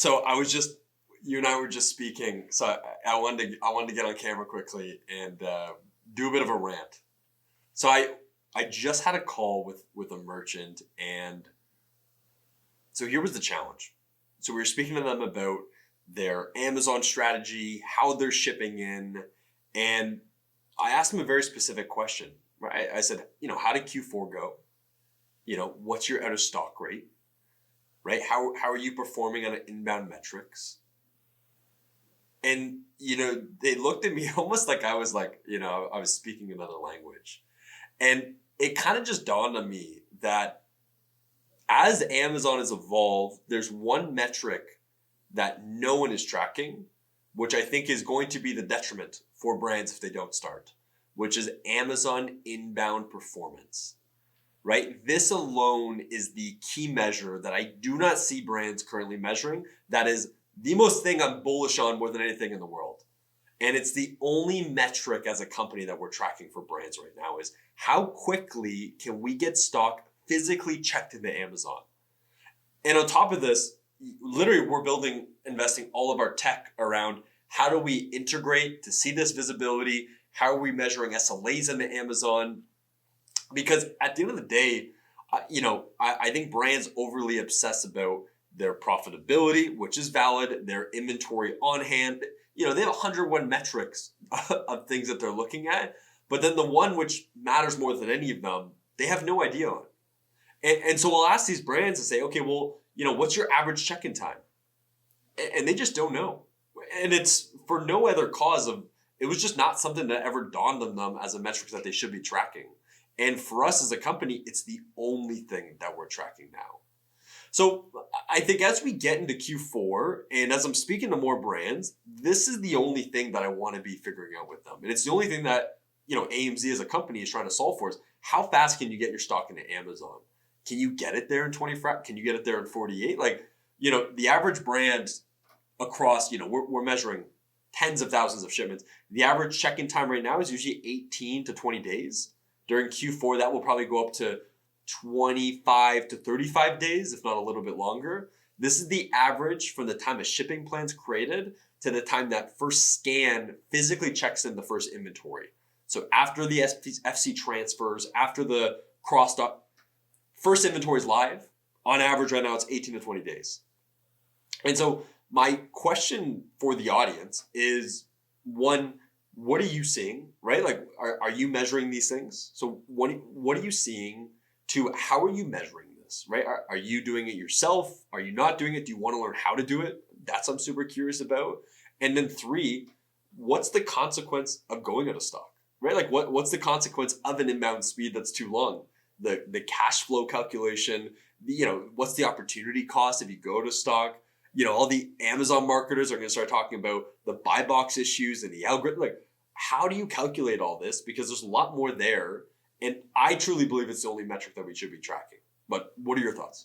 So I was just, you and I were just speaking. So I wanted to get on camera quickly and do a bit of a rant. So I just had a call with a merchant, and so here was the challenge. So we were speaking to them about their Amazon strategy, how they're shipping in, and I asked them a very specific question. Right? I said, how did Q4 go? What's your out of stock rate? Right? How are you performing on inbound metrics? And they looked at me almost like I was like, I was speaking another language. And it kind of just dawned on me that as Amazon has evolved, there's one metric that no one is tracking, which I think is going to be the detriment for brands if they don't start, which is Amazon inbound performance, right? This alone is the key measure that I do not see brands currently measuring. That is the most thing I'm bullish on more than anything in the world. And it's the only metric as a company that we're tracking for brands right now is how quickly can we get stock physically checked into Amazon? And on top of this, literally we're investing all of our tech around how do we integrate to see this visibility? How are we measuring SLAs into Amazon? Because at the end of the day, I think brands overly obsess about their profitability, which is valid, their inventory on hand. They have 101 metrics of things that they're looking at, but then the one which matters more than any of them, they have no idea on. And so I'll ask these brands and say, okay, well, what's your average check-in time? And they just don't know. And it's for no other cause of, it was just not something that ever dawned on them as a metric that they should be tracking. And for us as a company, it's the only thing that we're tracking now. So I think as we get into Q4, and as I'm speaking to more brands, this is the only thing that I want to be figuring out with them. And it's the only thing that, AMZ as a company is trying to solve for is how fast can you get your stock into Amazon? Can you get it there in 24? Can you get it there in 48? The average brand across, we're measuring tens of thousands of shipments. The average check-in time right now is usually 18 to 20 days. During Q4, that will probably go up to 25 to 35 days, if not a little bit longer. This is the average from the time a shipping plan's created to the time that first scan physically checks in the first inventory. So after the FC transfers, after the cross-dock, first inventory is live. On average right now, it's 18 to 20 days. And so my question for the audience is, one, what are you seeing, right? Like, are you measuring these things? So what are you seeing? To how are you measuring this, right? Are you doing it yourself? Are you not doing it? Do you want to learn how to do it? That's what I'm super curious about. And then 3, what's the consequence of going out of stock, right? Like what's the consequence of an inbound speed that's too long? The cash flow calculation, what's the opportunity cost if you go to stock? All the Amazon marketers are going to start talking about the buy box issues and the algorithm. Like, how do you calculate all this? Because there's a lot more there. And I truly believe it's the only metric that we should be tracking. But what are your thoughts?